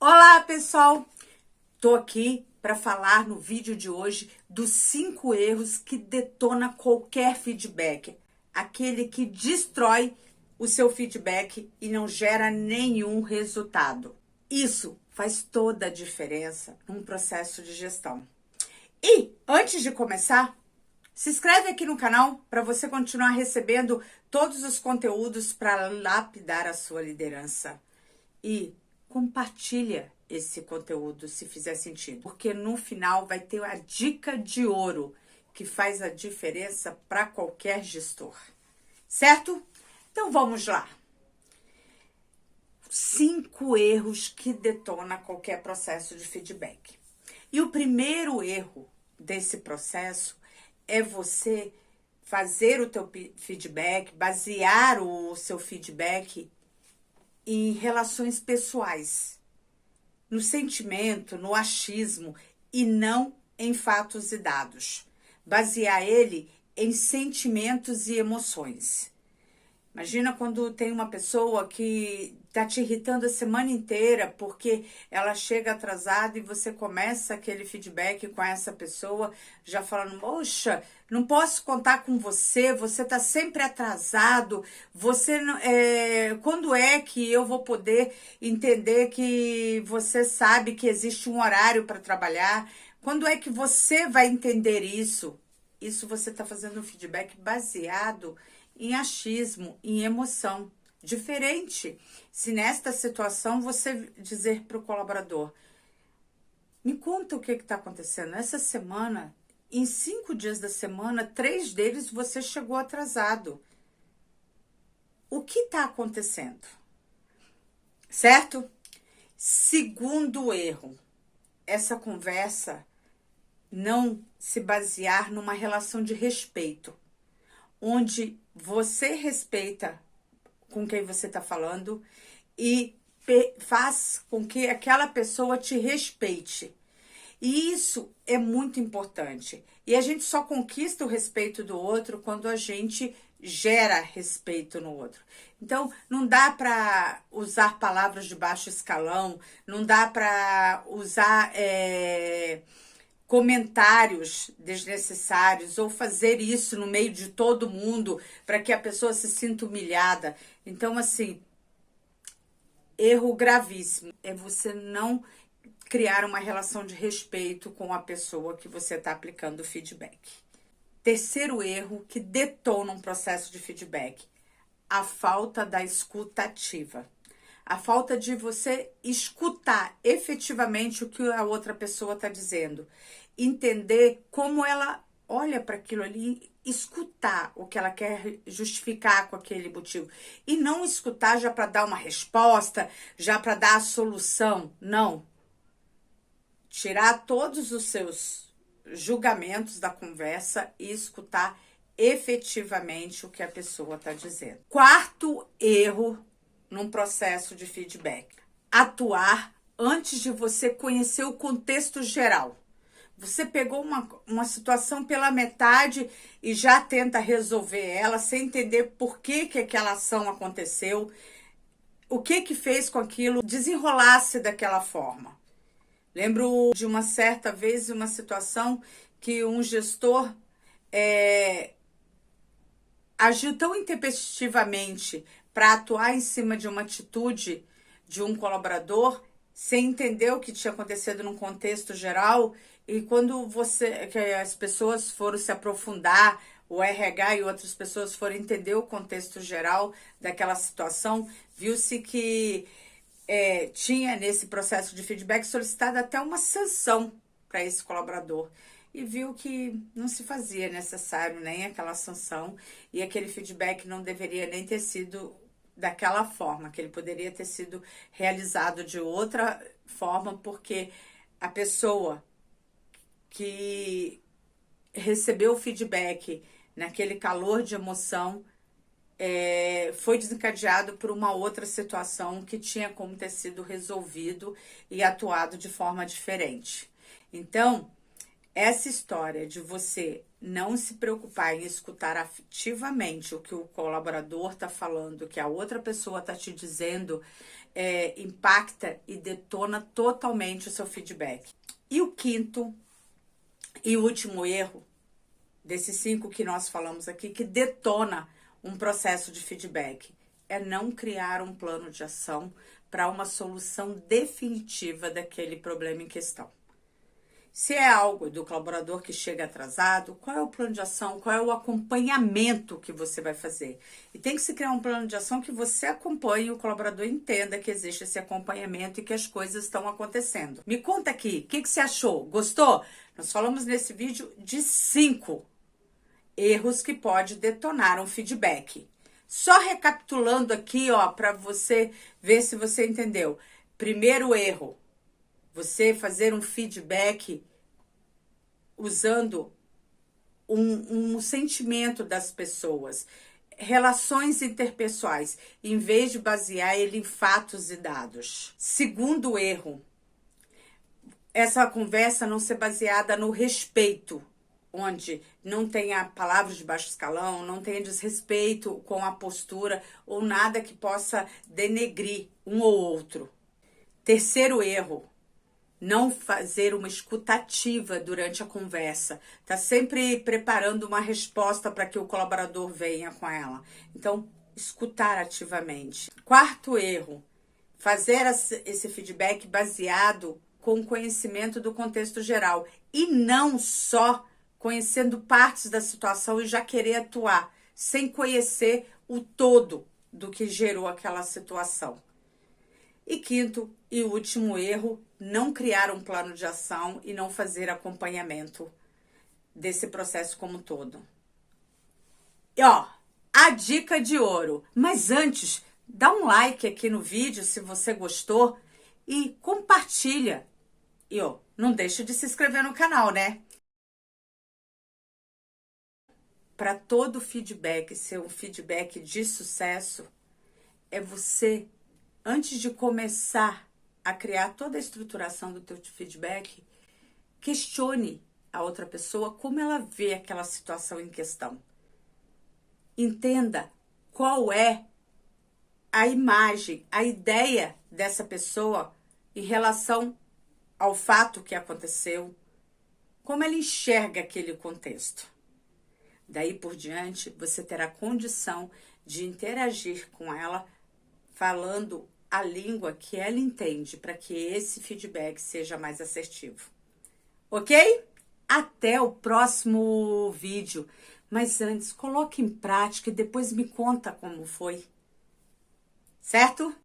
Olá, pessoal! Tô aqui para falar no vídeo de hoje dos 5 erros que detona qualquer feedback, aquele que destrói o seu feedback e não gera nenhum resultado. Isso faz toda a diferença num processo de gestão. E antes de começar, se inscreve aqui no canal para você continuar recebendo todos os conteúdos para lapidar a sua liderança. E compartilha esse conteúdo se fizer sentido, porque no final vai ter a dica de ouro que faz a diferença para qualquer gestor, certo? Então vamos lá. 5 erros que detonam qualquer processo de feedback. E o primeiro erro desse processo é você fazer o teu feedback, basear o seu feedback em relações pessoais, no sentimento, no achismo e não em fatos e dados. Basear ele em sentimentos e emoções. Imagina quando tem uma pessoa que tá te irritando a semana inteira porque ela chega atrasada e você começa aquele feedback com essa pessoa já falando, poxa, não posso contar com você, você tá sempre atrasado, você quando é que eu vou poder entender que você sabe que existe um horário para trabalhar? Quando é que você vai entender isso? Isso você tá fazendo um feedback baseado em achismo, em emoção. Diferente se nesta situação você dizer para o colaborador, me conta o que está acontecendo. Essa semana, em 5 dias da semana, 3 deles você chegou atrasado. O que está acontecendo? Certo? Segundo erro, essa conversa não se basear numa relação de respeito, onde você respeita com quem você está falando e faz com que aquela pessoa te respeite. E isso é muito importante. E a gente só conquista o respeito do outro quando a gente gera respeito no outro. Então, não dá para usar palavras de baixo escalão, não dá para usar comentários desnecessários ou fazer isso no meio de todo mundo para que a pessoa se sinta humilhada. Então, assim, erro gravíssimo é você não criar uma relação de respeito com a pessoa que você está aplicando o feedback. Terceiro erro que detona um processo de feedback, a falta da escuta ativa. A falta de você escutar efetivamente o que a outra pessoa está dizendo. Entender como ela olha para aquilo ali, escutar o que ela quer justificar com aquele motivo. E não escutar já para dar uma resposta, já para dar a solução. Não. Tirar todos os seus julgamentos da conversa e escutar efetivamente o que a pessoa está dizendo. Quarto erro num processo de feedback. Atuar antes de você conhecer o contexto geral. Você pegou uma situação pela metade e já tenta resolver ela sem entender por que aquela ação aconteceu, o que fez com aquilo desenrolasse daquela forma. Lembro de uma certa vez, uma situação que um gestor agiu tão intempestivamente para atuar em cima de uma atitude de um colaborador, sem entender o que tinha acontecido num contexto geral, e quando as pessoas foram se aprofundar, o RH e outras pessoas foram entender o contexto geral daquela situação, viu-se que tinha nesse processo de feedback solicitado até uma sanção para esse colaborador. E viu que não se fazia necessário nem aquela sanção e aquele feedback não deveria nem ter sido daquela forma, que ele poderia ter sido realizado de outra forma, porque a pessoa que recebeu o feedback naquele calor de emoção foi desencadeado por uma outra situação que tinha como ter sido resolvido e atuado de forma diferente. Então, essa história de você não se preocupar em escutar ativamente o que o colaborador está falando, o que a outra pessoa está te dizendo, impacta e detona totalmente o seu feedback. E o quinto e último erro, desses 5 que nós falamos aqui, que detona um processo de feedback, é não criar um plano de ação para uma solução definitiva daquele problema em questão. Se é algo do colaborador que chega atrasado, qual é o plano de ação, qual é o acompanhamento que você vai fazer? E tem que se criar um plano de ação que você acompanhe e o colaborador entenda que existe esse acompanhamento e que as coisas estão acontecendo. Me conta aqui, o que você achou? Gostou? Nós falamos nesse vídeo de 5 erros que pode detonar um feedback. Só recapitulando aqui, ó, para você ver se você entendeu. Primeiro erro, você fazer um feedback usando um sentimento das pessoas, relações interpessoais, em vez de basear ele em fatos e dados. Segundo erro, essa conversa não ser baseada no respeito, onde não tenha palavras de baixo escalão, não tenha desrespeito com a postura ou nada que possa denegrir um ou outro. Terceiro erro, não fazer uma escutativa durante a conversa. Tá sempre preparando uma resposta para que o colaborador venha com ela. Então, escutar ativamente. Quarto erro, fazer esse feedback baseado com conhecimento do contexto geral e não só conhecendo partes da situação e já querer atuar, sem conhecer o todo do que gerou aquela situação. E quinto e último erro, não criar um plano de ação e não fazer acompanhamento desse processo como um todo. E ó, a dica de ouro. Mas antes, dá um like aqui no vídeo se você gostou e compartilha. E ó, não deixa de se inscrever no canal, né? Para todo feedback ser um feedback de sucesso, é você, antes de começar a criar toda a estruturação do teu feedback, questione a outra pessoa como ela vê aquela situação em questão. Entenda qual é a imagem, a ideia dessa pessoa em relação ao fato que aconteceu, como ela enxerga aquele contexto. Daí por diante, você terá condição de interagir com ela falando a língua que ela entende para que esse feedback seja mais assertivo. Ok? Até o próximo vídeo. Mas antes, coloque em prática e depois me conta como foi. Certo?